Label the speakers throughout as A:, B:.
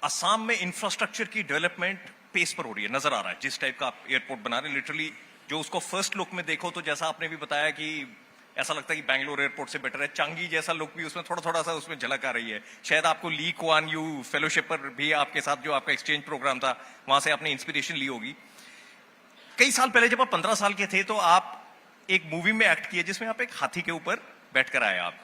A: असम में इंफ्रास्ट्रक्चर की development pace पर हो रही है, नजर आ रहा है जिस टाइप का आप एयरपोर्ट बना रहे हैं। लिटरली जो उसको फर्स्ट लुक में देखो तो जैसा आपने भी बताया कि ऐसा लगता है कि बैंगलोर एयरपोर्ट से बेटर है। चांगी जैसा लुक भी उसमें थोड़ा थोड़ा सा उसमें झलक आ रही है। शायद आपको ली कुआन यू फेलोशिप पर भी आपके साथ जो आपका एक्सचेंज प्रोग्राम था वहां से आपने इंस्पिरेशन ली होगी। कई साल पहले जब आप 15 साल के थे तो आप एक मूवी में एक्ट किए जिसमें आप एक हाथी के ऊपर बैठकर आए आप।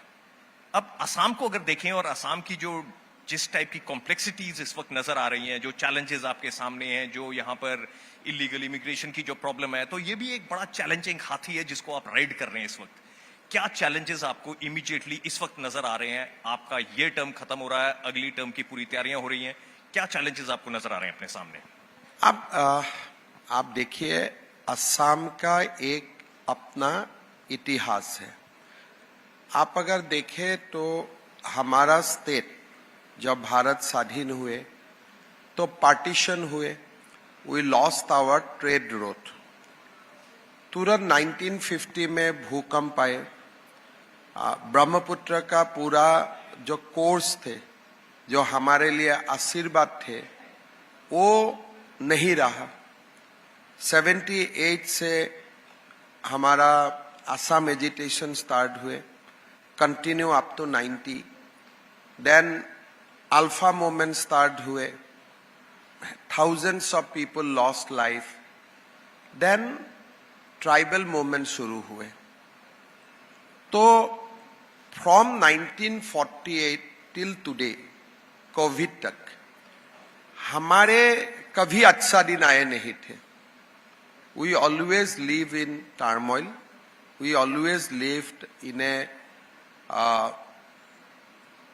A: अब असम को अगर देखें और असम की जो जिस टाइप की कॉम्प्लेक्सिटीज इस वक्त नजर आ रही हैं, जो चैलेंजेस आपके सामने हैं, जो यहाँ पर इलीगल इमिग्रेशन की जो प्रॉब्लम है, तो ये भी एक बड़ा चैलेंजिंग हाथी है जिसको आप राइड कर रहे हैं इस वक्त। क्या चैलेंजेस आपको इमीडिएटली इस वक्त नजर आ रहे हैं? आपका ये टर्म खत्म हो रहा है, अगली टर्म की पूरी तैयारियां हो रही हैं, क्या चैलेंजेस आपको नजर आ रहे हैं अपने सामने?
B: आप देखिए, असम का एक अपना इतिहास है। आप अगर देखें तो हमारा स्टेट जब भारत स्वाधीन हुए तो पार्टीशन हुए, we lost our trade route. तुरंत 1950 में भूकंप आए, ब्रह्मपुत्र का पूरा जो कोर्स थे, जो हमारे लिए आशीर्वाद थे, वो नहीं रहा। 78 से हमारा असम एजिटेशन स्टार्ट हुए, continue up to 90। Then ULFA movement start हुए, thousands of people lost life. Then tribal movement शुरू हुए। तो फ्रॉम 1948 टिल टुडे कोविड तक हमारे कभी अच्छा दिन आए नहीं थे। We always live in turmoil, we always lived in a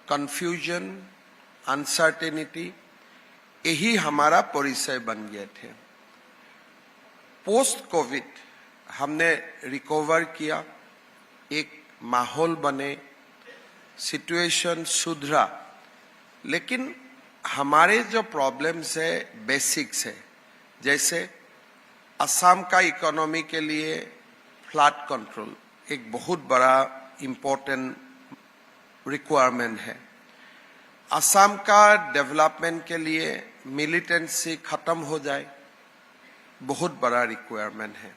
B: confusion, uncertainty. यही हमारा परिचय बन गए थे। पोस्ट कोविड हमने रिकवर किया, एक माहौल बने, सिचुएशन सुधरा, लेकिन हमारे जो प्रॉब्लम्स है बेसिक्स है। जैसे असम का इकोनॉमी के लिए फ्लड कंट्रोल एक बहुत बड़ा इम्पोर्टेंट रिक्वायरमेंट है। असम का डेवलपमेंट के लिए मिलिटेंसी खत्म हो जाए, बहुत बड़ा रिक्वायरमेंट है।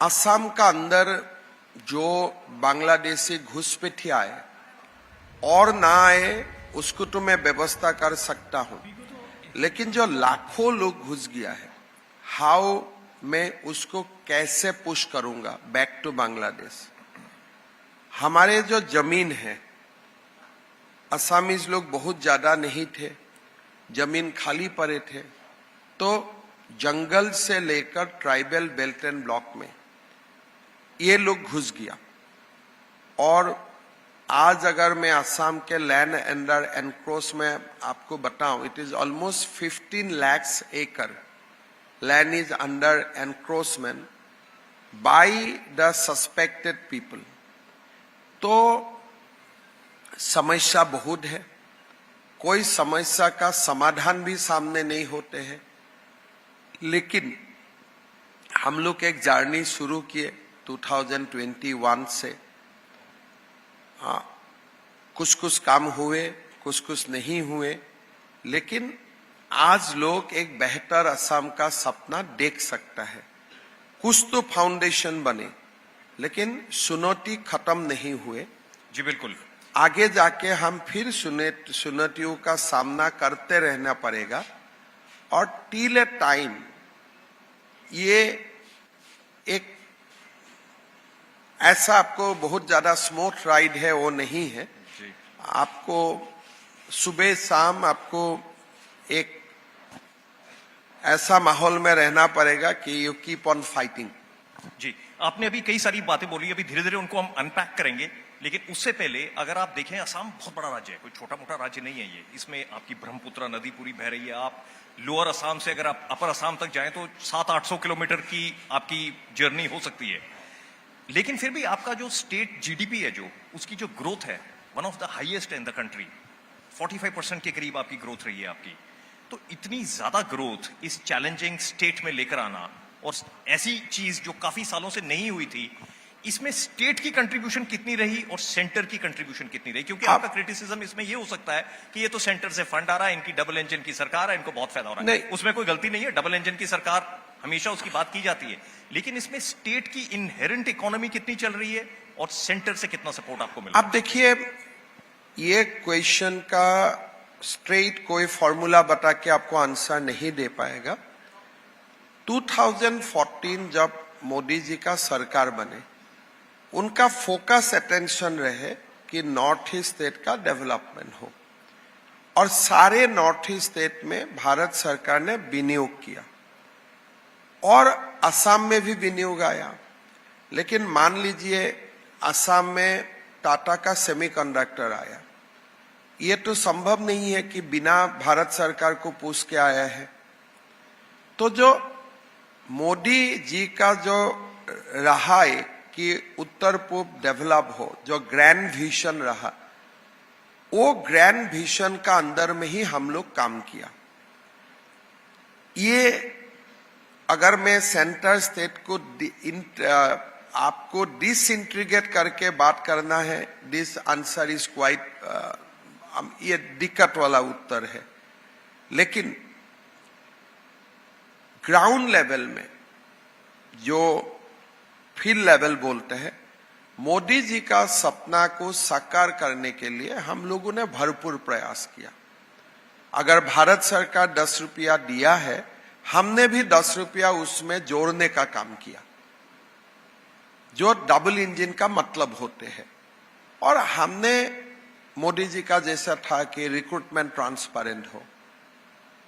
B: असम का अंदर जो बांग्लादेशी घुसपैठिया आए और ना आए उसको तो मैं व्यवस्था कर सकता हूं, लेकिन जो लाखों लोग घुस गया है, हाउ मैं उसको कैसे पुश करूंगा बैक टू बांग्लादेश। हमारे जो जमीन है, असमीज लोग बहुत ज्यादा नहीं थे, जमीन खाली पड़े थे, तो जंगल से लेकर ट्राइबल बेल्ट एंड ब्लॉक में ये लोग घुस गया। और आज अगर मैं असम के लैंड अंडर एनक्रोच में आपको बताऊं, it is almost 15 lakhs acre land is under encroachment by the suspected people. तो समस्या बहुत है, कोई समस्या का समाधान भी सामने नहीं होते हैं। लेकिन हम लोग एक जर्नी शुरू किए 2021 से। कुछ कुछ काम हुए, कुछ कुछ नहीं हुए, लेकिन आज लोग एक बेहतर असम का सपना देख सकता है। कुछ तो फाउंडेशन बने, लेकिन चुनौती खत्म नहीं हुए।
A: जी बिल्कुल,
B: आगे जाके हम फिर चुनौतियों का सामना करते रहना पड़ेगा। और टिल ए टाइम ये एक ऐसा आपको बहुत ज्यादा स्मूथ राइड है वो नहीं है। आपको सुबह शाम आपको एक ऐसा माहौल में रहना पड़ेगा कि यू कीप ऑन फाइटिंग।
A: जी, आपने अभी कई सारी बातें बोली, अभी धीरे धीरे उनको हम अनपैक करेंगे, लेकिन उससे पहले अगर आप देखें, असम बहुत बड़ा राज्य है, कोई छोटा मोटा राज्य नहीं है ये। इसमें आपकी ब्रह्मपुत्र नदी पूरी बह रही है। आप लोअर असम से अगर आप अपर असम तक जाएं तो 700-800 किलोमीटर की आपकी जर्नी हो सकती है। लेकिन फिर भी आपका जो स्टेट जीडीपी है, जो उसकी जो ग्रोथ है, one of the highest in the country, 45% के करीब आपकी ग्रोथ रही है आपकी। तो इतनी ज्यादा ग्रोथ इस चैलेंजिंग स्टेट में लेकर आना, और ऐसी चीज जो काफी सालों से नहीं हुई थी, इसमें स्टेट की कंट्रीब्यूशन कितनी रही और सेंटर की कंट्रीब्यूशन कितनी रही? क्योंकि आपका क्रिटिसिज्म इसमें ये हो सकता है कि ये तो सेंटर से फंड आ रहा है, इनकी डबल इंजन की सरकार है, इनको बहुत फायदा हो रहा है।
B: नहीं।
A: उसमें कोई गलती नहीं है, डबल इंजन की सरकार हमेशा उसकी बात की जाती है, लेकिन इसमें स्टेट की इनहेरेंट इकोनॉमी कितनी चल रही है और सेंटर से कितना सपोर्ट आपको मिल रहा है?
B: अब देखिए, ये क्वेश्चन का स्ट्रेट कोई फॉर्मूला बता के आपको आंसर नहीं दे पाएगा। 2014 जब मोदी जी का सरकार बने, उनका फोकस अटेंशन रहे कि नॉर्थ ईस्ट स्टेट का डेवलपमेंट हो, और सारे नॉर्थ ईस्ट स्टेट में भारत सरकार ने विनियोग किया और असम में भी विनियोग आया। लेकिन मान लीजिए असम में टाटा का सेमीकंडक्टर आया, ये तो संभव नहीं है कि बिना भारत सरकार को पूछ के आया है। तो जो मोदी जी का जो रहा है कि उत्तर पूर्व डेवलप हो, जो ग्रैंड विजन रहा, वो ग्रैंड विजन का अंदर में ही हम लोग काम किया। ये अगर मैं सेंटर स्टेट को आपको डिसइंटीग्रेट करके बात करना है, दिस आंसर इज क्वाइट, ये दिक्कत वाला उत्तर है। लेकिन ग्राउंड लेवल में जो फील्ड लेवल बोलते हैं, मोदी जी का सपना को साकार करने के लिए हम लोगों ने भरपूर प्रयास किया। अगर भारत सरकार 10 रुपया दिया है, हमने भी 10 रुपया उसमें जोड़ने का काम किया, जो डबल इंजन का मतलब होते हैं। और हमने मोदी जी का जैसा था कि रिक्रूटमेंट ट्रांसपेरेंट हो,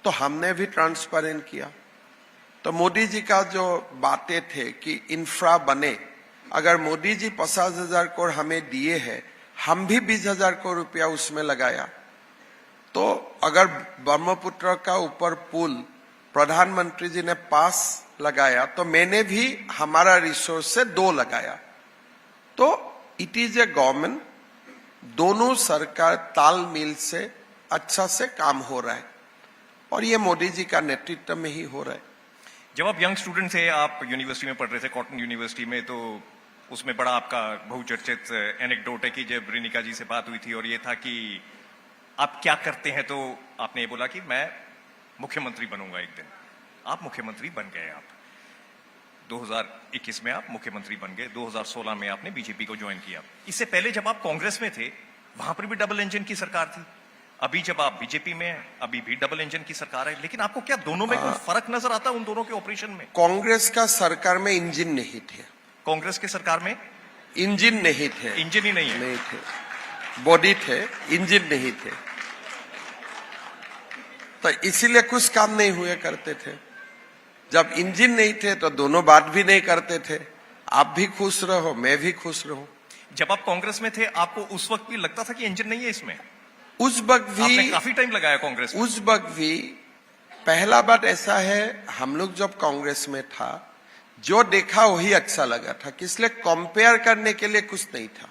B: तो हमने भी ट्रांसपेरेंट किया। तो मोदी जी का जो बातें थे कि इंफ्रा बने, अगर मोदी जी 50,000 करोड़ हमें दिए हैं, हम भी 20,000 करोड़ रुपया उसमें लगाया। तो अगर ब्रह्मपुत्र का ऊपर पुल प्रधानमंत्री जी ने पास लगाया, तो मैंने भी हमारा रिसोर्स से 2 लगाया। तो इट इज ए गवर्नमेंट, दोनों सरकार तालमेल से अच्छा से काम हो रहा है, और ये मोदी जी का नेतृत्व में ही हो रहा है।
A: जब आप यंग स्टूडेंट थे, आप यूनिवर्सिटी में पढ़ रहे थे, कॉटन यूनिवर्सिटी में, तो उसमें बड़ा आपका बहुचर्चित एनेक्डोट है कि जब रेणुका जी से बात हुई थी और ये था कि आप क्या करते हैं, तो आपने ये बोला कि मैं मुख्यमंत्री बनूंगा एक दिन। आप मुख्यमंत्री बन गए। आप 2021 में आप मुख्यमंत्री बन गए, 2016 में आपने बीजेपी को ज्वाइन किया। इससे पहले जब आप कांग्रेस में थे, वहां पर भी डबल इंजन की सरकार थी। अभी जब आप बीजेपी में हैं, अभी भी डबल इंजन की सरकार है। लेकिन आपको क्या दोनों में कोई फर्क नजर आता है, उन दोनों के ऑपरेशन में?
B: कांग्रेस का सरकार में इंजन नहीं थे।
A: कांग्रेस के सरकार में
B: इंजन नहीं थे।
A: इंजन ही नहीं है?
B: नहीं थे, बॉडी थे, इंजन नहीं थे। तो इसीलिए कुछ काम नहीं हुए करते थे। जब इंजन नहीं थे तो दोनों बात भी नहीं करते थे। आप भी खुश रहो, मैं भी खुश रहूं।
A: जब आप कांग्रेस में थे, आपको उस वक्त भी लगता था कि इंजन नहीं है इसमें?
B: उस वक्त भी
A: आपने काफी टाइम लगाया कांग्रेस में।
B: उस वक्त भी पहला बात ऐसा है, हम लोग जब कांग्रेस में था, जो देखा वही अच्छा लगा था, इसलिए कंपेयर करने के लिए कुछ नहीं था।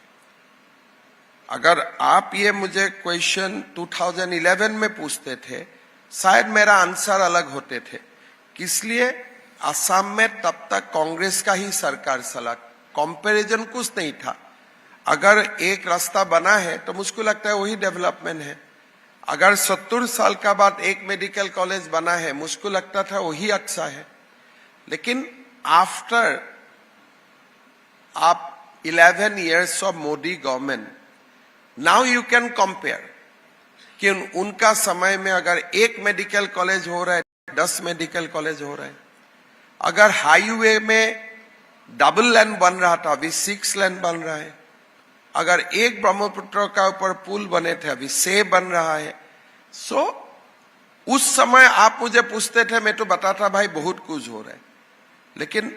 B: अगर आप ये मुझे क्वेश्चन 2011 में पूछते थे, शायद मेरा आंसर अलग होते थे। इसलिए असम में तब तक कांग्रेस का ही सरकार चला, कंपैरिजन कुछ नहीं था। अगर एक रास्ता बना है तो मुझको लगता है वही डेवलपमेंट है। अगर 70 साल का बाद एक मेडिकल कॉलेज बना है, मुझको लगता था वही अच्छा है। लेकिन आफ्टर आप 11 years of Modi government, now you can compare कि उनका समय में अगर एक मेडिकल कॉलेज हो रहा है, 10 मेडिकल कॉलेज हो रहा है। अगर हाईवे में डबल लेन बन रहा था, अभी 6 लेन बन रहा है। अगर एक ब्रह्मपुत्र का ऊपर पुल बने थे, अभी 6 बन रहा है। सो उस समय आप मुझे पूछते थे, मैं तो बताता भाई बहुत कुछ हो रहा है। लेकिन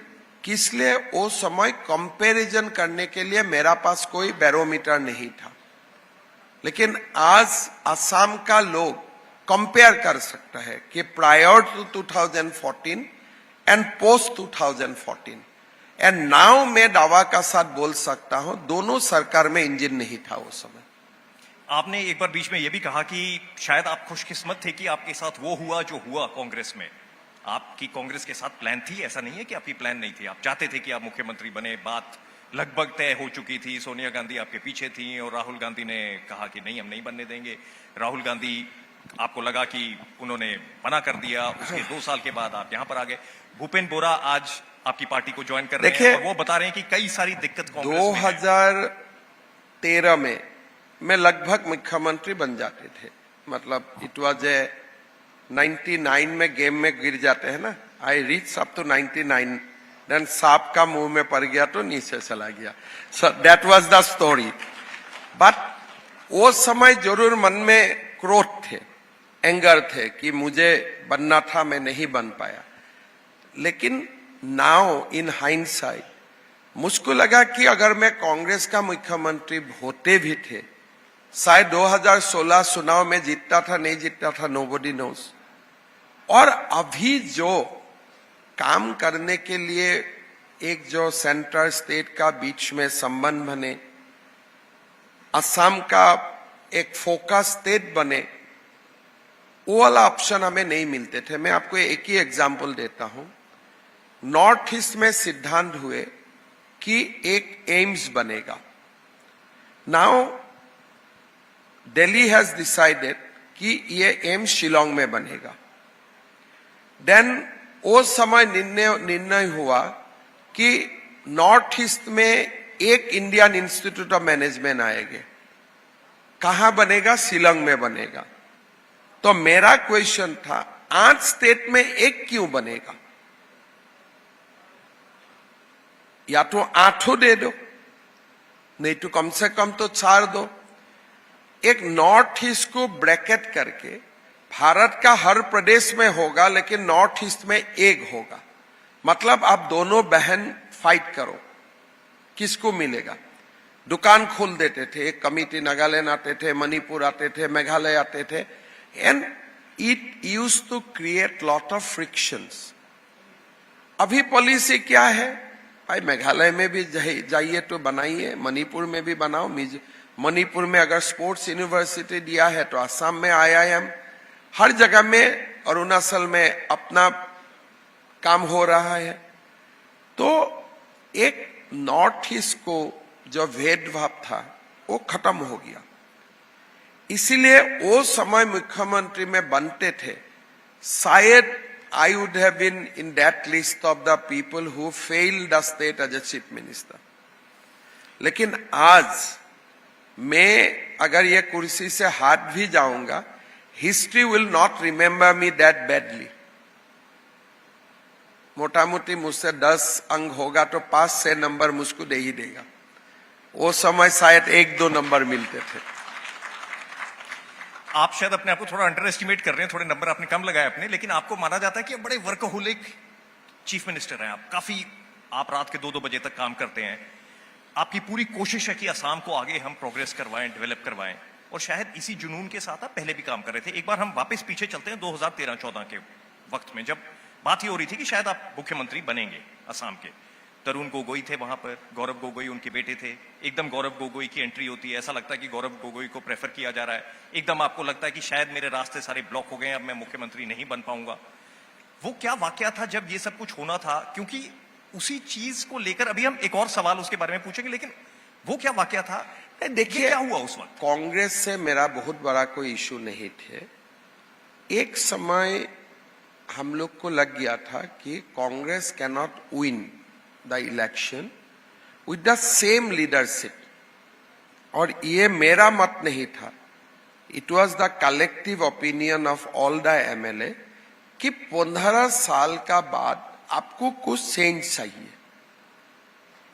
B: किस लिए वो समय कंपैरिजन करने के लिए मेरा पास कोई बैरोमीटर नहीं था। लेकिन आज असम का लोग कंपेयर कर सकता है कि prior to 2014 and post 2014, and now मैं दावा का साथ बोल सकता हूं, दोनों सरकार में इंजन नहीं था उस समय।
A: आपने एक बार बीच में यह भी कहा कि शायद आप खुशकिस्मत थे कि आपके साथ वो हुआ जो हुआ कांग्रेस में। आपकी कांग्रेस के साथ प्लान थी, ऐसा नहीं है कि आपकी प्लान नहीं थी। आप चाहते थे कि आप मुख्यमंत्री बने, बात लगभग तय हो चुकी थी, सोनिया गांधी आपके पीछे थी और राहुल गांधी ने कहा कि नहीं हम नहीं बनने देंगे। राहुल गांधी आपको लगा कि उन्होंने मना कर दिया, उसके 2 साल के बाद आप यहां पर आ गए। भूपेन बोरा आज आपकी पार्टी को ज्वाइन कर रहे हैं और वो बता रहे हैं कि कई सारी दिक्कत कांग्रेस में है।
B: 2013 में मैं लगभग मुख्यमंत्री बन जाते थे, मतलब इट वाज ए 99 में गेम में गिर जाते हैं ना, I reach up to 99, then सांप का मुंह में पड़ गया तो नीचे चला गया। So that was the story. But वो समय जरूर मन में क्रोध थे, एंगर थे कि मुझे बनना था, मैं नहीं बन पाया। लेकिन नाउ इन हाइंडसाइट मुझको लगा कि अगर मैं कांग्रेस का मुख्यमंत्री होते भी थे, शायद 2016 चुनाव में जीतता था नहीं जीतता था, नोबडी नोज। और अभी जो काम करने के लिए एक जो सेंट्रल स्टेट का बीच में संबंध बने, असम का एक फोकस स्टेट बने, वो वाला ऑप्शन हमें नहीं मिलते थे। मैं आपको एक ही एग्जांपल देता हूं। नॉर्थ ईस्ट में सिद्धांत हुए कि एक एम्स बनेगा। नाउ दिल्ली हैज डिसाइडेड कि ये एम्स शिलोंग में बनेगा। देन उस समय निर्णय हुआ कि नॉर्थ ईस्ट में एक इंडियन इंस्टीट्यूट ऑफ मैनेजमेंट आएगा। कहां बनेगा? शिलोंग में बनेगा। तो मेरा क्वेश्चन था, 8 स्टेट में एक क्यों बनेगा? या तो 8 दे दो, नहीं तो कम से कम तो 4 दो। एक नॉर्थ ईस्ट को ब्रैकेट करके भारत का हर प्रदेश में होगा, लेकिन नॉर्थ ईस्ट में एक होगा। मतलब आप दोनों बहन फाइट करो, किसको मिलेगा? दुकान खोल देते थे, एक कमिटी नागालैंड आते थे, मणिपुर आते थे, मेघालय आते थे, and it use to create lot of frictions. अभी पॉलिसी क्या है? भाई मेघालय में भी जाइए तो बनाइए, मणिपुर में भी बनाओ। मणिपुर में अगर स्पोर्ट्स यूनिवर्सिटी दिया है तो असम में IIM, हर जगह में, अरुणाचल में अपना काम हो रहा है। तो एक नॉर्थ ईस्ट को जो भेदभाव था वो खत्म हो गया। इसीलिए वो समय मुख्यमंत्री में बनते थे, शायद I would have been in that list of the people who failed the state as a chief minister. लेकिन आज मैं अगर ये कुर्सी से हाथ भी जाऊंगा, history will not remember me that badly. मोटा मोटी मुझसे 10 अंक होगा तो 5-6 नंबर मुझको दे ही देगा। वो समय शायद 1-2 नंबर मिलते थे।
A: आप शायद अपने आप को थोड़ा अंडर एस्टिमेट कर रहे हैं, थोड़े नंबर आपने कम लगाए अपने, लेकिन आपको माना जाता है कि बड़े वर्कहोलिक चीफ मिनिस्टर हैं आप। काफी आप रात के 2-2 बजे तक काम करते हैं। आपकी पूरी कोशिश है कि असम को आगे हम प्रोग्रेस करवाएं, डेवलप करवाएं, और शायद इसी जुनून के साथ आप पहले भी काम कर रहे थे। एक बार हम वापस पीछे चलते हैं 2013-14 के वक्त में, जब बात ही हो रही थी कि शायद आप मुख्यमंत्री बनेंगे असम के। तरुण गोगोई थे वहां पर, गौरव गोगोई उनके बेटे थे। एकदम गौरव गोगोई की एंट्री होती है, ऐसा लगता है कि गौरव गोगोई को प्रेफर किया जा रहा है। एकदम आपको लगता है कि शायद मेरे रास्ते सारे ब्लॉक हो गए हैं, अब मैं मुख्यमंत्री नहीं बन पाऊंगा। वो क्या वाकया था जब ये सब कुछ होना था? क्योंकि उसी चीज को लेकर अभी हम एक और सवाल उसके बारे में पूछेंगे, लेकिन वो क्या वाकया था?
B: देखिए
A: क्या हुआ उस वक्त?
B: कांग्रेस से मेरा बहुत बड़ा कोई इशू नहीं थे। एक समय हम लोग को लग गया था कि Congress can not win the election with the same leadership, और ये मेरा मत नहीं था, it was the collective opinion of all the MLA कि 15 साल का बाद आपको कुछ चेंज चाहिए।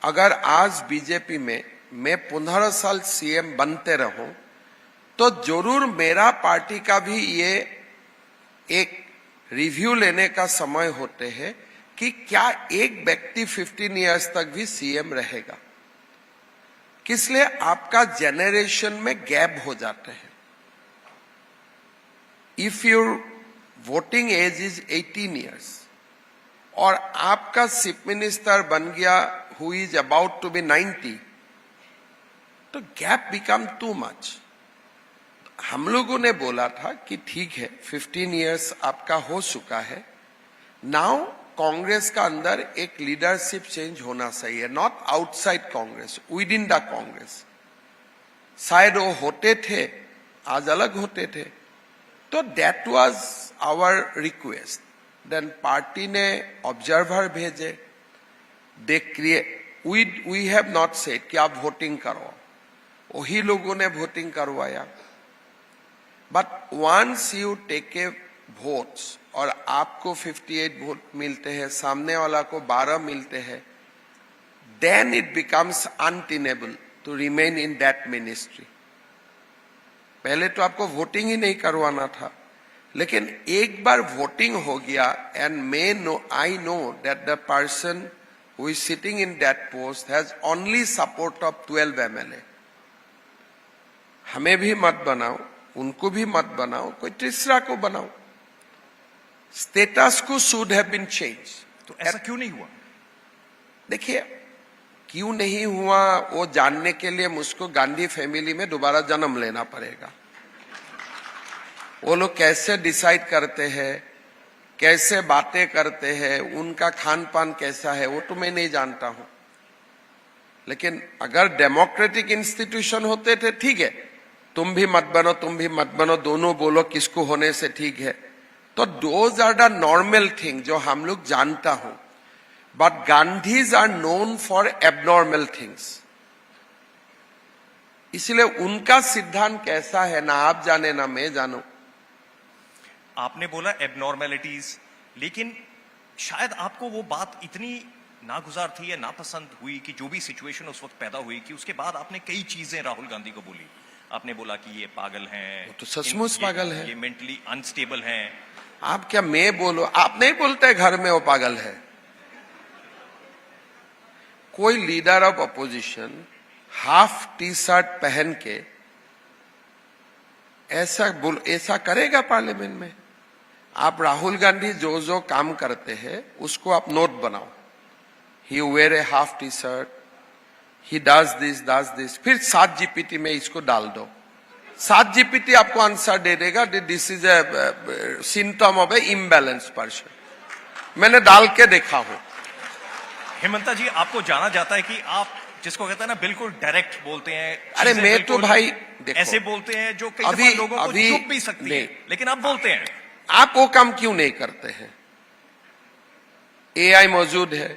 B: अगर आज बीजेपी में मैं 15 साल CM बनते रहूं तो जरूर मेरा पार्टी का भी ये एक रिव्यू लेने का समय होते हैं कि क्या एक व्यक्ति 15 इयर्स तक भी CM रहेगा। किसलिए आपका जेनरेशन में गैप हो जाते हैं। If your voting age is 18 years और आपका चीफ मिनिस्टर बन गया who is about to be 90, तो गैप बिकम टू मच। हम लोगों ने बोला था कि ठीक है 15 इयर्स आपका हो चुका है, नाउ कांग्रेस का अंदर एक लीडरशिप चेंज होना चाहिए, not outside Congress, within the Congress. शायद वो होते थे, आज अलग होते थे, तो that was our request. Then party ने ऑब्जर्वर भेजे, they create, we have not said कि आप वोटिंग करो, वही लोगों ने वोटिंग करवाया। But once you take a votes और आपको 58 वोट मिलते हैं, सामने वाला को 12 मिलते हैं, then it becomes untenable to remain in that ministry. पहले तो आपको वोटिंग ही नहीं करवाना था, लेकिन एक बार वोटिंग हो गया, and I know that the person who is sitting in that post has only support of 12 MLA। हमें भी मत बनाओ, उनको भी मत बनाओ, कोई तीसरा को बनाओ। स्टेटस को शुड हैव बीन चेंज।
A: तो ऐसा क्यों नहीं हुआ?
B: देखिए, क्यों नहीं हुआ वो जानने के लिए मुझको गांधी फैमिली में दोबारा जन्म लेना पड़ेगा। वो लोग कैसे डिसाइड करते हैं, कैसे बातें करते हैं, उनका खान पान कैसा है, वो तो मैं नहीं जानता हूं। लेकिन अगर डेमोक्रेटिक इंस्टीट्यूशन होते थे, ठीक है, तुम भी मत बनो, तुम भी मत बनो, दोनों बोलो किसको होने से ठीक है, तो those are the normal thing जो हम लोग जानता हूं। But Gandhis are known for abnormal things, इसलिए उनका सिद्धांत कैसा है ना आप जाने ना मैं जानू।
A: आपने बोला एबनॉर्मेलिटीज, लेकिन शायद आपको वो बात इतनी नागुजार थी या नापसंद हुई कि जो भी सिचुएशन उस वक्त पैदा हुई कि उसके बाद आपने कई चीजें राहुल गांधी को बोली। आपने बोला कि ये पागल हैं,
B: तो सचमुच पागल है,
A: ये मेंटली अनस्टेबल हैं।
B: आप क्या मैं बोलो? आप नहीं बोलते घर में वो पागल है। कोई leader of opposition half T shirt पहन के ऐसा करेगा पार्लियामेंट में? आप राहुल गांधी जो जो काम करते हैं उसको आप नोट बनाओ। He wear a half T shirt, he does this, फिर 7 GPT में इसको डाल दो, 7 GPT आपको आंसर दे देगा, this is a symptom of A imbalance person. मैंने डाल के देखा हूं।
A: हेमंता जी, आपको जाना जाता है कि आप जिसको कहते हैं ना बिल्कुल डायरेक्ट बोलते हैं।
B: अरे मैं तो भाई देखो,
A: ऐसे बोलते हैं जो कई दफा लोगों को चुप भी सकती है, लेकिन आप बोलते हैं।
B: आप वो काम क्यों नहीं करते हैं? AI मौजूद है,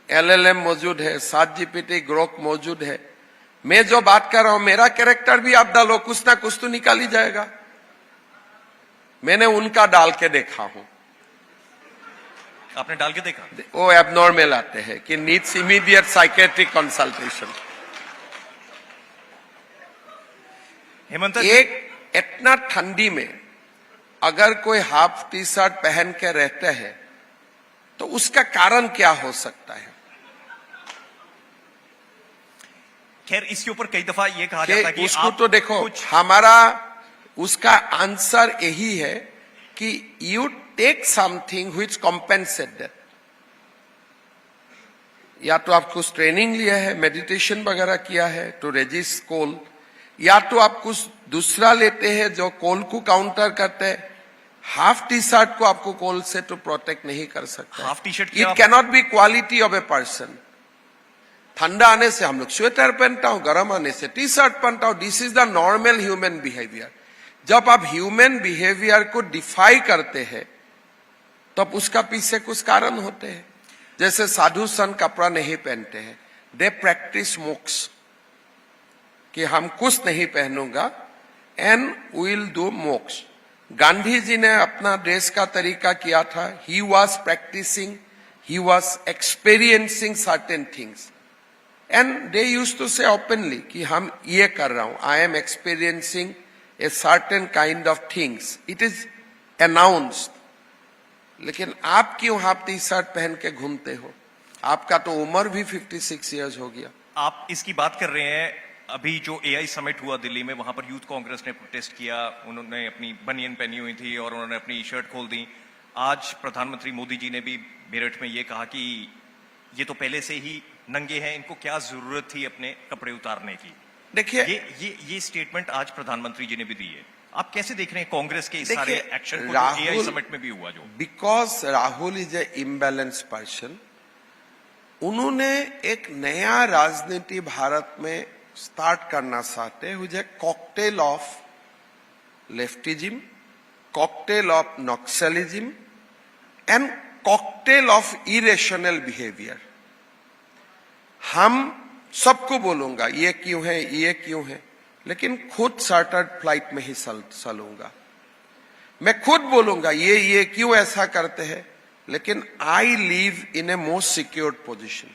B: LLM मौजूद है, 7 GPT ग्रोक मौजूद है। मैं जो बात कर रहा हूं, मेरा कैरेक्टर भी आप डालो, कुछ ना कुछ तो निकाल ही जाएगा। मैंने उनका डाल के देखा हूं।
A: आपने डाल के देखा?
B: वो एबनॉर्मल आते हैं कि needs immediate psychiatric consultation.
A: Hemant,
B: एक इतना ठंडी में अगर कोई हाफ टी शर्ट पहन के रहते हैं तो उसका कारण क्या हो सकता है?
A: खैर, इसके ऊपर कई दफा ये कहा जाता है कि
B: उसको
A: आप
B: तो देखो, हमारा उसका आंसर यही है कि you take something which compensate that. या तो आप कुछ ट्रेनिंग लिया है, मेडिटेशन वगैरह किया है टू रेजिस्ट कोल, या तो आप कुछ दूसरा लेते हैं जो कोल को काउंटर करते हैं। हाफ टी शर्ट को आपको कोल से तो प्रोटेक्ट नहीं कर सकता।
A: Half T shirt
B: it cannot be quality of a person. ठंडा आने से हम लोग स्वेटर पहनता हूं, गर्म आने से टी शर्ट पहनता हूं। This is the normal human behaviour. जब आप ह्यूमन बिहेवियर को डिफाई करते हैं तब उसका पीछे कुछ कारण होते हैं। जैसे साधु संत कपड़ा नहीं पहनते हैं, दे प्रैक्टिस मोक्ष कि हम कुछ नहीं पहनूंगा एंड विल डू मोक्ष। गांधी जी ने अपना ड्रेस का तरीका किया था। He was practising, he was experiencing certain things and they used to say openly कि हम ये कर रहा हूं, I am experiencing a certain kind of things, it is announced. लेकिन आप क्यों हाफ टी शर्ट पहन के घूमते हो? आपका तो उम्र भी 56 इयर्स हो गया।
A: आप इसकी बात कर रहे हैं, अभी जो AI समिट हुआ दिल्ली में, वहां पर यूथ कांग्रेस ने प्रोटेस्ट किया। उन्होंने अपनी बनियन पहनी हुई थी और उन्होंने अपनी शर्ट खोल दी। आज प्रधानमंत्री मोदी जी ने भी मेरठ में ये कहा कि ये तो पहले से ही नंगे हैं, इनको क्या जरूरत थी अपने कपड़े उतारने की।
B: देखिए,
A: ये स्टेटमेंट आज प्रधानमंत्री जी ने भी दी है। आप कैसे देख रहे हैं कांग्रेस के इस सारे
B: देखिए,
A: एक्शन को
B: राहुल-
A: एआई समिट में भी हुआ जो?
B: Because Rahul is a imbalance person, उन्होंने एक नया राजनीति भारत में स्टार्ट करना चाहते हैं, a cocktail of leftism, cocktail of naxalism and cocktail of irrational behaviour. हम सबको बोलूंगा ये क्यों है, ये क्यों है, लेकिन खुद चार्टर्ड फ्लाइट में ही चलूंगा। मैं खुद बोलूंगा ये क्यों ऐसा करते हैं, लेकिन I live in a most secured position.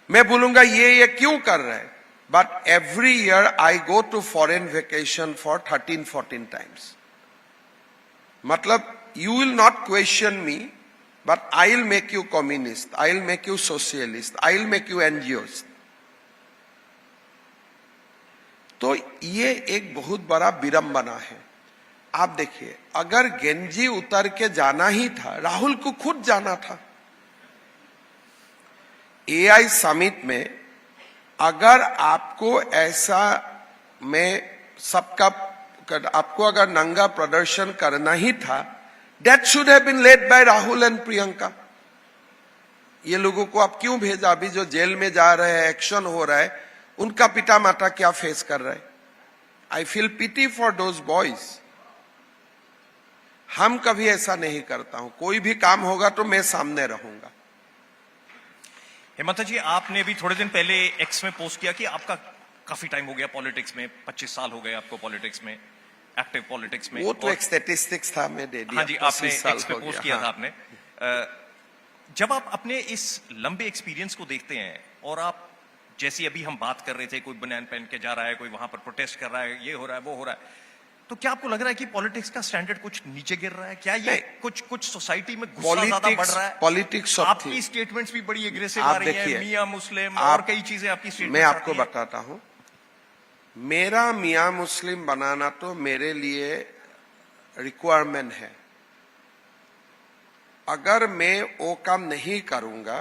B: मैं बोलूंगा ये क्यों कर रहे हैं, but every year I go to foreign vacation for 13-14 times. मतलब you will not question me, but I will make you communist, I will make you socialist, I will make you NGOist. तो ये एक बहुत बड़ा विडंबना है। आप देखिए, अगर गेंजी उतर के जाना ही था, राहुल को खुद जाना था। एआई समिट में अगर आपको ऐसा में सबका आपको अगर नंगा प्रदर्शन करना ही था, that should have been led by Rahul and Priyanka. ये लोगों को आप क्यों भेजा? अभी जो जेल में जा रहे हैं, एक्शन हो रहा है, उनका पिता माता क्या फेस कर रहे हैं? I feel pity for those boys. हम कभी ऐसा नहीं करता हूं, कोई भी काम होगा तो मैं सामने रहूंगा।
A: हेमंत जी, आपने भी थोड़े दिन पहले एक्स में पोस्ट किया कि आपका काफी टाइम हो गया पॉलिटिक्स में, 25 साल हो गए आपको पॉलिटिक्स में, एक्टिव पॉलिटिक्स में।
B: वो तो एक स्टैटिस्टिक्स था, मैं दे दिया।
A: हाँ जी, आपने एक्स पे पोस्ट किया था आपने। जब आप अपने इस लंबे एक्सपीरियंस को देखते हैं और आप जैसी अभी हम बात कर रहे थे, कोई बनियान पहन के जा रहा है, कोई वहां पर प्रोटेस्ट कर रहा है, ये हो रहा है, वो हो रहा है, तो क्या आपको लग रहा है कि पॉलिटिक्स का स्टैंडर्ड कुछ नीचे गिर रहा है? क्या ये कुछ सोसाइटी में गुस्सा ज्यादा बढ़ रहा है?
B: पॉलिटिक्स
A: आपकी स्टेटमेंट्स भी बड़ी एग्रेसिव आ रही है, मियां मुस्लिम और कई चीजें आपकी स्टेटमेंट्स।
B: मैं आपको बताता हूं, मेरा मियां मुस्लिम बनाना तो मेरे लिए रिक्वायरमेंट है। अगर मैं वो काम नहीं करूंगा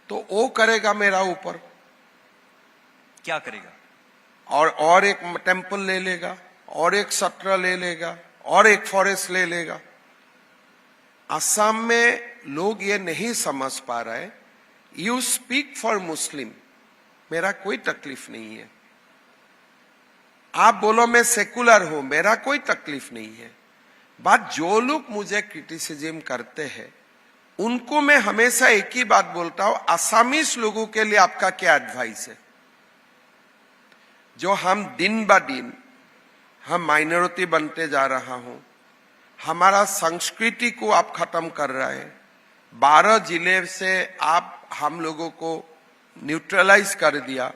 B: तो वो करेगा मेरा ऊपर।
A: क्या करेगा?
B: और एक टेंपल ले लेगा, और एक सत्र ले लेगा, और एक फॉरेस्ट ले लेगा। असम में लोग ये नहीं समझ पा रहे, यू स्पीक फॉर मुस्लिम, मेरा कोई तकलीफ नहीं है। आप बोलो मैं सेकुलर हूं, मेरा कोई तकलीफ नहीं है। बात जो लोग मुझे क्रिटिसिज्म करते हैं, उनको मैं हमेशा एक ही बात बोलता हूं, असमीज लोगों के लिए आपका क्या एडवाइस है? जो हम दिन ब दिन हम माइनॉरिटी बनते जा रहा हूं, हमारा संस्कृति को आप खत्म कर रहे हैं। 12 जिले से आप हम लोगों को न्यूट्रलाइज कर दिया।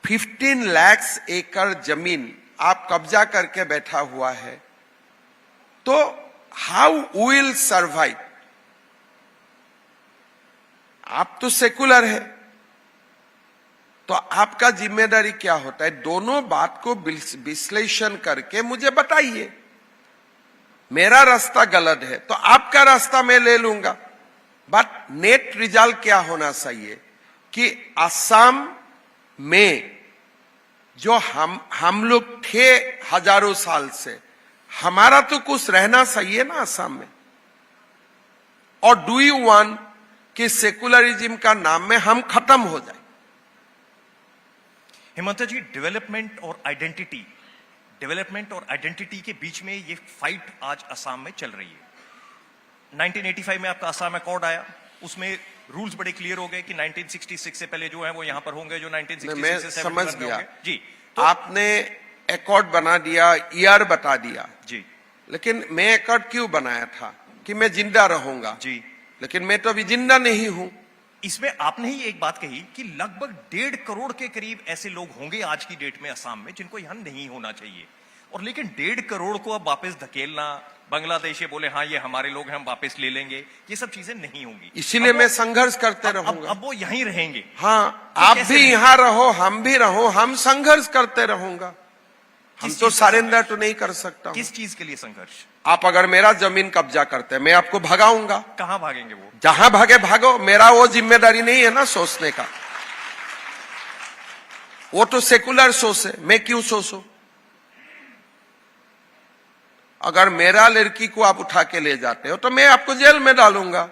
B: 15 लाख एकड़ जमीन आप कब्जा करके बैठा हुआ है, तो हाउ विल सर्वाइव? आप तो सेकुलर है, तो आपका जिम्मेदारी क्या होता है? दोनों बात को विश्लेषण करके मुझे बताइए। मेरा रास्ता गलत है तो आपका रास्ता मैं ले लूंगा, बट नेट रिजल्ट क्या होना चाहिए कि असम में जो हम लोग थे हजारों साल से, हमारा तो कुछ रहना चाहिए ना असम में। और डू यू वांट कि सेकुलरिज्म का नाम में हम खत्म हो जाए?
A: हेमंत जी, डेवलपमेंट और आइडेंटिटी के बीच में ये फाइट आज असम में चल रही है। 1985 में आपका असम अकॉर्ड आया, उसमें रूल्स बड़े क्लियर हो गए कि 1966 से पहले जो है वो यहां पर होंगे, जो 1966 से 71
B: समझ
A: में
B: गया
A: होंगे। जी,
B: तो आपने अकॉर्ड बना दिया, ईयर बता दिया
A: जी, लेकिन
B: मैं अकॉर्ड क्यों बनाया था? कि मैं जिंदा रहूंगा
A: जी,
B: लेकिन मैं तो अभी जिंदा नहीं हूं।
A: इसमें आपने ही एक बात कही कि लगभग 1.5 करोड़ के करीब ऐसे लोग होंगे आज की डेट में असम में जिनको यहां नहीं होना चाहिए, और लेकिन 1.5 करोड़ को अब वापस धकेलना, बांग्लादेश ये बोले हाँ ये हमारे लोग हैं हम वापस ले लेंगे, ये सब चीजें नहीं होंगी।
B: इसीलिए मैं संघर्ष करते रहूंगा।
A: अब वो यहीं रहेंगे।
B: हाँ,
A: तो
B: आप
A: कैसे
B: भी
A: रहेंगे?
B: यहाँ रहो, हम भी रहो, हम संघर्ष करते रहूंगा। हम
A: किस
B: तो
A: चीज का
B: सरेंडर तो नहीं कर सकता हूं।
A: किस चीज के लिए संघर्ष?
B: आप अगर मेरा जमीन कब्जा करते हैं, मैं आपको भगाऊंगा।
A: कहां भागेंगे वो?
B: जहां भागे भागो, मेरा वो जिम्मेदारी नहीं है ना सोचने का। वो तो सेकुलर सोच है, मैं क्यों सोचूं? अगर मेरा लड़की को आप उठा के ले जाते हो तो मैं आपको जेल में डालूंगा।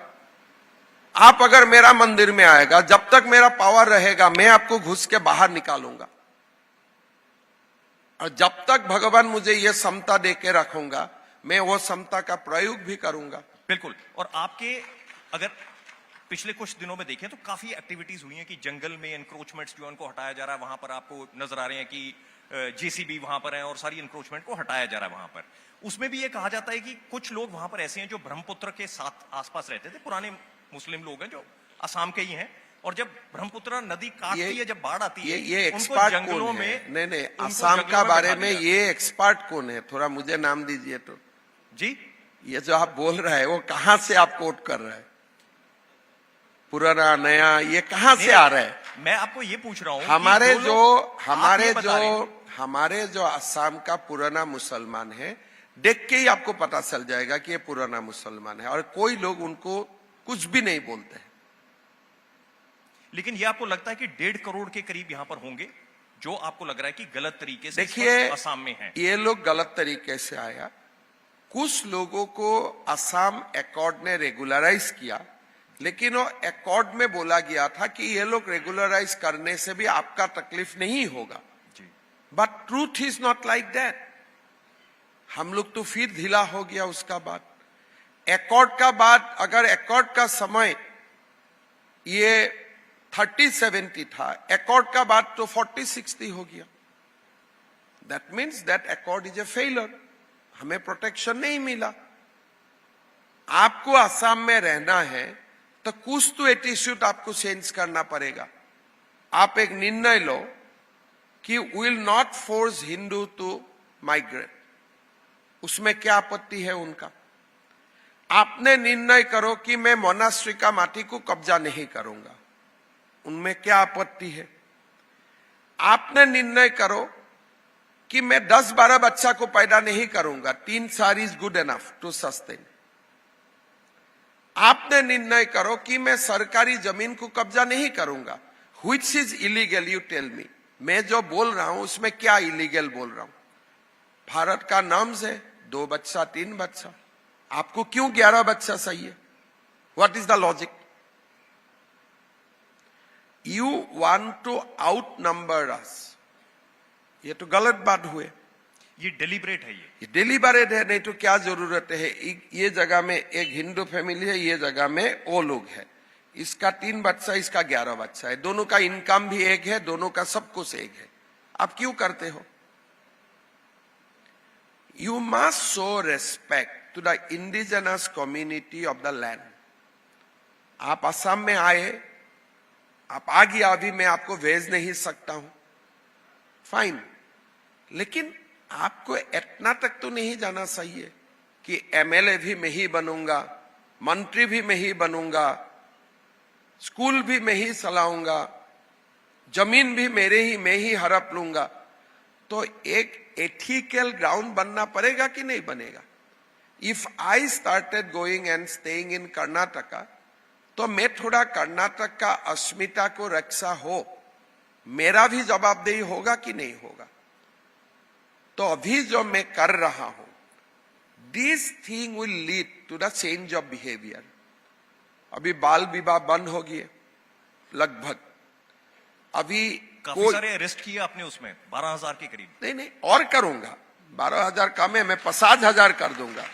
B: आप अगर मेरा मंदिर में आएगा, जब तक मेरा पावर रहेगा मैं आपको घुस के बाहर निकालूंगा, और जब तक भगवान मुझे ये समता दे के रखूंगा मैं वो समता का प्रयोग भी करूंगा।
A: बिल्कुल। और आपके अगर पिछले कुछ दिनों में देखें तो काफी एक्टिविटीज हुई हैं कि जंगल में एनक्रोचमेंट्स जो उनको हटाया जा रहा है, वहां पर आपको नजर आ रहे हैं कि जेसीबी वहां पर है और सारी एनक्रोचमेंट को हटाया जा रहा है वहां पर। उसमें भी ये कहा जाता है कि कुछ लोग वहां पर ऐसे हैं जो ब्रह्मपुत्र के साथ आसपास रहते थे, पुराने मुस्लिम लोग हैं जो असम के ही हैं, और जब ब्रह्मपुत्र नदी काटती है, जब बाढ़ आती है,
B: ये
A: उनको
B: एक्सपर्ट
A: जंगलों
B: कौन है?
A: में
B: नहीं
A: उनको
B: असम
A: जंगलों
B: का
A: में
B: बारे
A: बैठा
B: में
A: दिया।
B: ये एक्सपर्ट कौन है? थोड़ा मुझे नाम दीजिए तो।
A: जी,
B: ये जो आप बोल रहे हैं वो कहां से आप कोट कर रहे हैं? पुराना नया ये कहां से आ रहा है?
A: मैं आपको ये पूछ रहा हूं
B: हमारे
A: कि
B: हमारे जो असम का पुराना मुसलमान है, देख के ही आपको पता चल जाएगा कि ये पुराना मुसलमान है, और कोई लोग उनको कुछ भी नहीं बोलते हैं।
A: लेकिन ये आपको लगता है कि 1.5 करोड़ के करीब यहां पर होंगे जो आपको लग रहा है कि गलत तरीके से
B: देखिए
A: असम में है?
B: ये लोग गलत तरीके से आया। कुछ लोगों को असम अकॉर्ड ने रेगुलराइज किया, लेकिन वो अकॉर्ड में बोला गया था कि ये लोग रेगुलराइज करने से भी आपका तकलीफ नहीं होगा। But truth is not like that. हम लोग तो फिर ढीला हो गया उसका बाद। अकॉर्ड का बाद, अगर अकॉर्ड का समय ये 30-70 था, अकॉर्ड का बाद तो 40-60 हो गया। That means that accord is a failure. हमें प्रोटेक्शन नहीं मिला। आपको असम में रहना है तो कुछ तो एटीट्यूड आपको चेंज करना पड़ेगा। आप एक निर्णय लो कि will not force Hindu to migrate. उसमें क्या आपत्ति है उनका? आपने निर्णय करो कि मैं मोनास्ट्री का माटी को कब्जा नहीं करूंगा, उनमें क्या आपत्ति है? आपने निर्णय करो कि मैं 10-12 बच्चा को पैदा नहीं करूंगा, 3-4 is good enough to sustain. आपने निर्णय करो कि मैं सरकारी जमीन को कब्जा नहीं करूंगा, which is illegal, you tell me. मैं जो बोल रहा हूं उसमें क्या इलीगल बोल रहा हूं? भारत का नॉर्म्स है 2 बच्चा 3 बच्चा, आपको क्यों 11 बच्चा चाहिए? What is the logic? You want to out number us. ये तो गलत बात हुए।
A: ये डेलिब्रेट है, ये
B: डेलिबरेट है, नहीं तो क्या जरूरत है? ये जगह में एक हिंदू फैमिली है, ये जगह में वो लोग है, इसका 3 बच्चा, इसका 11 बच्चा है, दोनों का इनकम भी एक है, दोनों का सब कुछ एक है। आप क्यों करते हो? You must show respect to the indigenous community of the land. आप असम में आए, आप आ गया, अभी मैं आपको भेज नहीं सकता हूं, फाइन, लेकिन आपको इतना तक तो नहीं जाना चाहिए कि एमएलए भी मैं ही बनूंगा, मंत्री भी मैं ही बनूंगा, स्कूल भी मैं ही चलाऊंगा, जमीन भी मैं ही हड़प लूंगा। तो एक एथिकल ग्राउंड बनना पड़ेगा कि नहीं बनेगा? If I started going and staying in Karnataka, तो मैं थोड़ा कर्नाटक का अस्मिता को रक्षा हो, मेरा भी जवाबदेही होगा कि नहीं होगा? तो अभी जो मैं कर रहा हूं, this thing will lead to the change of behaviour. अभी बाल विवाह बंद हो गए लगभग। अभी
A: काफी सारे अरेस्ट किए आपने उसमें 12,000 के करीब।
B: नहीं, और करूंगा। 12,000 कम है, मैं 50,000 कर दूंगा।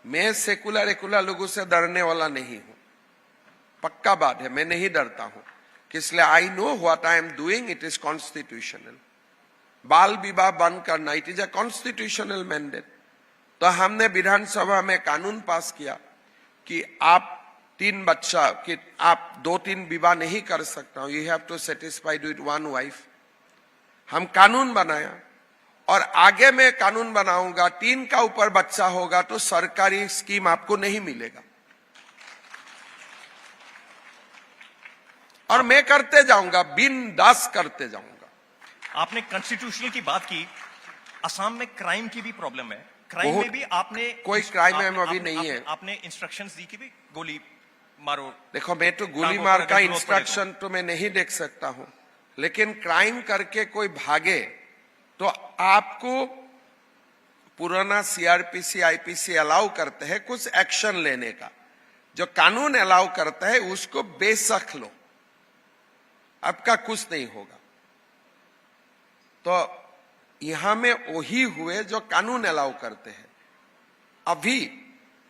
B: मैं सेकुलर लोगों से डरने वाला नहीं हूं, पक्का बात है, मैं नहीं डरता हूं, इसलिए I know what I am doing, it is constitutional. बाल विवाह बंद करना, it is a constitutional mandate. तो हमने विधानसभा में कानून पास किया कि आप 3 बच्चा, कि आप 2-3 विवाह नहीं कर सकता हूं, you have to satisfied with 1 wife. हम कानून बनाया, और आगे मैं कानून बनाऊंगा, 3 का ऊपर बच्चा होगा तो सरकारी स्कीम आपको नहीं मिलेगा। और मैं करते जाऊंगा, बिंदास करते जाऊंगा।
A: आपने कॉन्स्टिट्यूशनल की बात की, असम में क्राइम की भी प्रॉब्लम है। क्राइम में भी आपने
B: कोई क्राइम में अभी नहीं है।
A: आपने इंस्ट्रक्शंस दी कि भी गोली मारो।
B: देखो, मैं तो गोली मार का इंस्ट्रक्शन तो मैं नहीं देख सकता हूं, लेकिन क्राइम करके कोई भागे तो आपको पुराना सीआरपीसी आईपीसी अलाउ करते हैं कुछ एक्शन लेने का, जो कानून अलाउ करता है उसको बेशक लो, आपका कुछ नहीं होगा। तो यहां में वही हुए जो कानून अलाउ करते हैं। अभी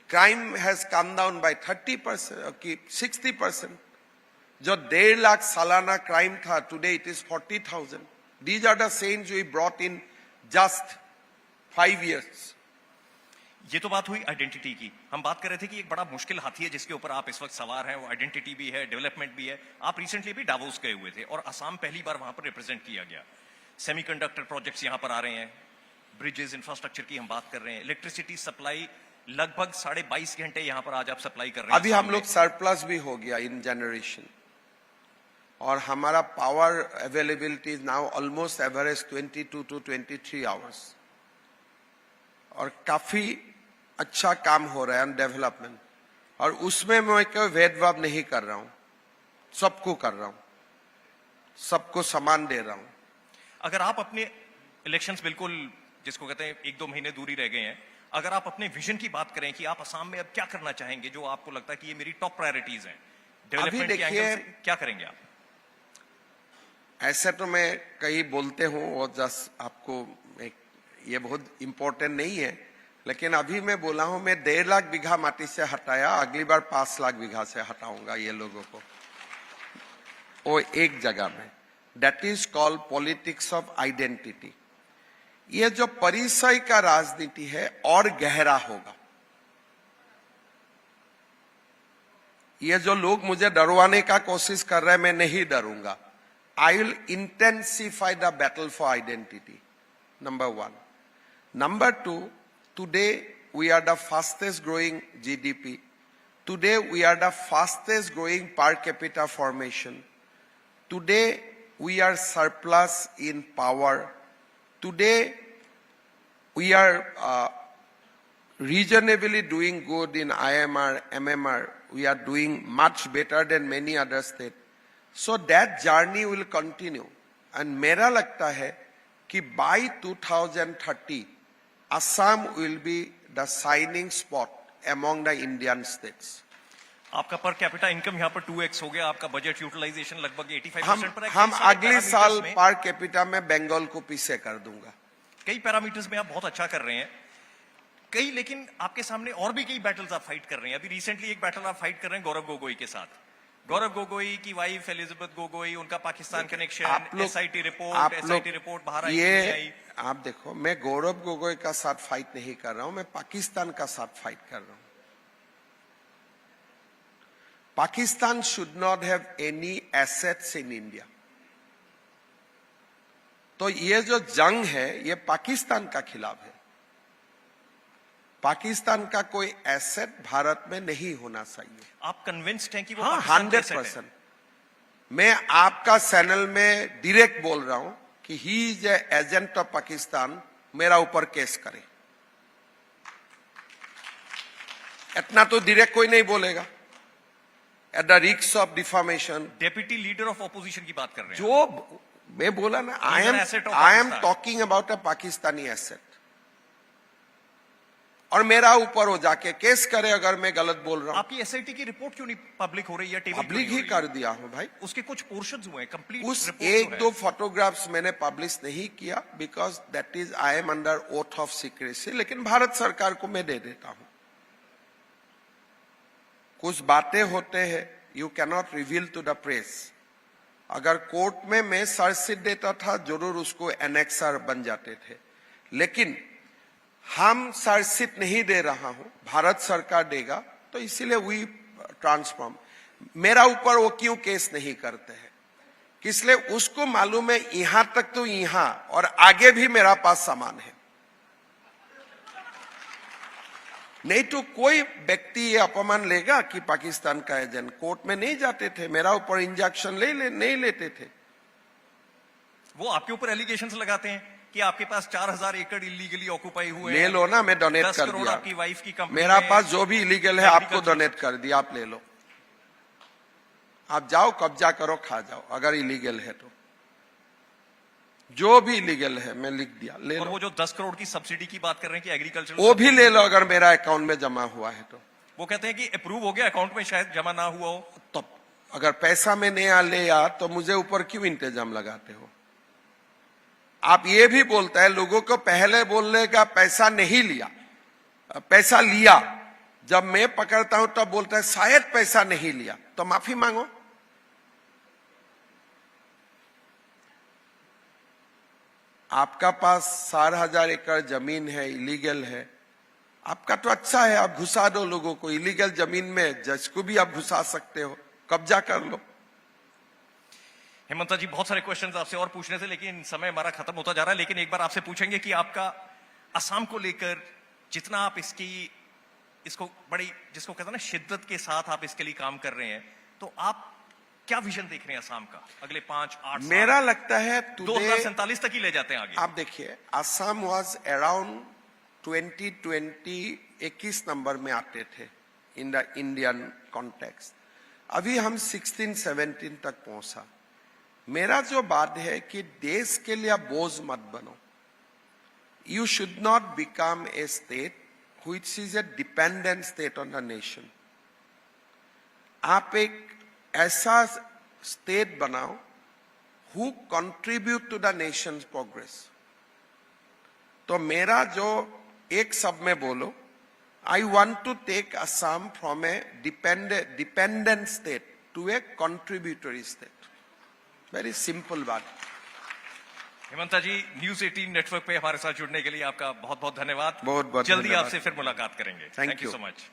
B: crime has come down by 30% की 60%। जो 1.5 लाख सालाना क्राइम था, today it is 40,000। These are the change we brought in just 5 years।
A: ये तो बात हुई आइडेंटिटी की। हम बात कर रहे थे कि एक बड़ा मुश्किल हाथी है जिसके ऊपर आप इस वक्त सवार हैं, वो आइडेंटिटी भी है, डेवलपमेंट भी है। आप रिसेंटली भी डावोस गए हुए थे और असम पहली बार वहां पर रिप्रेजेंट किया गया। सेमीकंडक्टर प्रोजेक्ट्स यहां पर आ रहे हैं, ब्रिजेस इंफ्रास्ट्रक्चर की हम बात कर रहे हैं, इलेक्ट्रिसिटी सप्लाई लगभग 22.5 घंटे यहां पर आज आप सप्लाई कर रहे हैं।
B: अभी हम लोग सरप्लस भी हो गया इन जनरेशन, और हमारा power availability is now almost average 22 to 23 hours। और काफी अच्छा काम हो रहा है डेवलपमेंट, और उसमें मैं कोई भेदभाव नहीं कर रहा हूं, सबको कर रहा हूं, सबको समान दे रहा हूं।
A: अगर आप अपने इलेक्शंस बिल्कुल जिसको कहते हैं 1-2 महीने दूरी रह गए हैं, अगर आप अपने विजन की बात करें कि आप असम में अब क्या करना चाहेंगे, जो आपको लगता है कि ये मेरी टॉप प्रायोरिटीज हैं डेवलपमेंट के एंगल से, क्या करेंगे आप?
B: ऐसे तो मैं कई बोलते हूं और जस्ट आपको ये बहुत इंपॉर्टेंट नहीं है, लेकिन अभी मैं बोला हूं मैं 1.5 लाख बीघा माटी से हटाया, अगली बार 5 लाख बीघा से हटाऊंगा ये लोगों को, वो एक जगह में। That is called politics of identity. ये जो परिचय का राजनीति है और गहरा होगा। ये जो लोग मुझे डरवाने का कोशिश कर रहे हैं, मैं नहीं डरूंगा। I will intensify the battle for identity, number 1। Number 2, today we are the fastest growing GDP. Today we are the fastest growing per capita formation. Today we are surplus in power. Today we are reasonably doing good in IMR, MMR. We are doing much better than many other states. So that journey will continue. And मेरा लगता है कि by 2030 Assam will be the shining spot among the Indian states.
A: आपका per capita income यहाँ पर 2x हो गया, आपका बजट यूटिलाइजेशन लगभग 85% पर है।
B: हम
A: कई सारे
B: अगले साल
A: पैरामीटर्स में-
B: पर कैपिटा में बंगाल को पीछे कर दूंगा।
A: कई पैरामीटर्स में आप बहुत अच्छा कर रहे हैं, कई, लेकिन आपके सामने और भी कई बैटल्स आप फाइट कर रहे हैं। अभी रिसेंटली एक बैटल आप फाइट कर रहे हैं गौरव गोगोई के साथ। गौरव गोगोई की वाइफ एलिजाबेथ गोगोई, उनका पाकिस्तान कनेक्शन, एसआईटी रिपोर्ट बाहर आई, नहीं आई।
B: आप देखो, मैं गौरव गोगोई का साथ फाइट नहीं कर रहा हूं, मैं पाकिस्तान का साथ फाइट कर रहा हूं। Pakistan should not have any assets in India. तो ये जो जंग है ये पाकिस्तान का खिलाफ है। पाकिस्तान का कोई एसेट भारत में नहीं होना चाहिए।
A: आप कन्विंस्ड हैं कि वो
B: हाँ,
A: पाकिस्तान का asset है?
B: 100%। मैं आपका चैनल में डायरेक्ट बोल रहा हूं कि he is a agent of Pakistan, मेरा ऊपर केस करे। इतना तो डायरेक्ट कोई नहीं बोलेगा, at the risk of defamation.
A: Deputy leader of opposition की बात कर रहे हैं।
B: जो मैं बोला ना, I
A: asset of
B: am
A: Pakistan.
B: Talking about a Pakistani asset, और मेरा ऊपर हो जाके केस करे अगर मैं गलत बोल रहा हूं।
A: आपकी एसआईटी की रिपोर्ट क्यों नहीं पब्लिक हो रही है? टेबल
B: पब्लिक ही कर दिया हूं भाई।
A: उसके कुछ पोर्शंस हुए हैं, कंप्लीट
B: उस
A: रिपोर्ट
B: एक दो फोटोग्राफ्स मैंने पब्लिश नहीं किया, because that is I am under oath of secrecy, लेकिन भारत सरकार को मैं दे देता हूं। कुछ बातें होते हैं you cannot reveal to the press. अगर कोर्ट में मैं चार्जशीट देता था, जरूर उसको एनेक्सर बन जाते थे, लेकिन हम चार्जशीट नहीं दे रहा हूं, भारत सरकार देगा, तो इसीलिए वी ट्रांसफॉर्म। मेरा ऊपर वो क्यों केस नहीं करते हैं, इसलिए उसको मालूम है यहां तक तो यहां, और आगे भी मेरा पास सामान है। नहीं तो कोई व्यक्ति ये अपमान लेगा कि पाकिस्तान का एजेंट। कोर्ट में नहीं जाते थे, मेरा ऊपर इंजेक्शन नहीं लेते थे।
A: वो आपके ऊपर एलिगेशंस लगाते हैं कि आपके पास 4000 एकड़ इलीगली ऑक्यूपाई हुए
B: ले लो ना, मैं डोनेट
A: 10
B: कर
A: करोड़
B: दिया।
A: आपकी वाइफ की कंपनी
B: मेरा
A: में
B: पास जो भी इलीगल है आपको
A: agriculture-
B: डोनेट कर दिया, आप ले लो। आप जाओ, कब्जा करो, खा जाओ, अगर इलीगल है तो। जो भी इलीगल है मैं लिख दिया, ले
A: और
B: लो।
A: वो जो 10 करोड़ की सब्सिडी की बात कर रहे हैं कि एग्रीकल्चर,
B: वो भी ले लो अगर मेरा अकाउंट में जमा हुआ है तो।
A: वो कहते हैं कि अप्रूव हो गया, अकाउंट में शायद जमा ना हुआ हो।
B: तो अगर पैसा में नहीं आ ले यार तो मुझे ऊपर क्यों इंतजाम लगाते हो? आप ये भी बोलता है लोगों को, पहले बोलने का पैसा नहीं लिया, पैसा लिया, जब मैं पकड़ता हूं तब बोलता है शायद पैसा नहीं लिया, तो माफी मांगो। आपका पास 4,000 एकड़ जमीन है, इलीगल है, आपका तो अच्छा है, आप घुसा दो लोगों को इलीगल जमीन में, जज को भी आप घुसा सकते हो, कब्जा कर लो।
A: हेमंता जी, बहुत सारे क्वेश्चंस आपसे और पूछने थे लेकिन समय हमारा खत्म होता जा रहा है। लेकिन एक बार आपसे पूछेंगे कि आपका असम को लेकर जितना आप इसको बड़ी, जिसको कहते हैं ना, शिद्दत के साथ आप इसके लिए काम कर रहे हैं, तो आप क्या विजन देख रहे हैं असम का अगले 5-8 साल?
B: मेरा लगता है
A: 2047 तक ही ले जाते हैं आगे।
B: आप देखिए, असम वाज अराउंड 2020 21 नंबर में आते थे इन द इंडियन कॉन्टेक्स्ट, अभी हम 16-17 तक पहुंचा। मेरा जो बात है कि देश के लिए आप बोझ मत बनो। You should not become a state which is a dependent state on the nation. आप एक ऐसा स्टेट बनाओ who contribute to the nation's progress. तो मेरा जो एक सब में बोलो, I want to take Assam from a dependent state to a contributory state. Very simple बात।
A: हेमंता जी, न्यूज़ 18 नेटवर्क पे हमारे साथ जुड़ने के लिए आपका बहुत बहुत धन्यवाद।
B: बहुत बहुत
A: जल्दी
B: धन्यवाद।
A: आपसे फिर मुलाकात करेंगे।
B: Thank
A: thank you
B: you.
A: So much.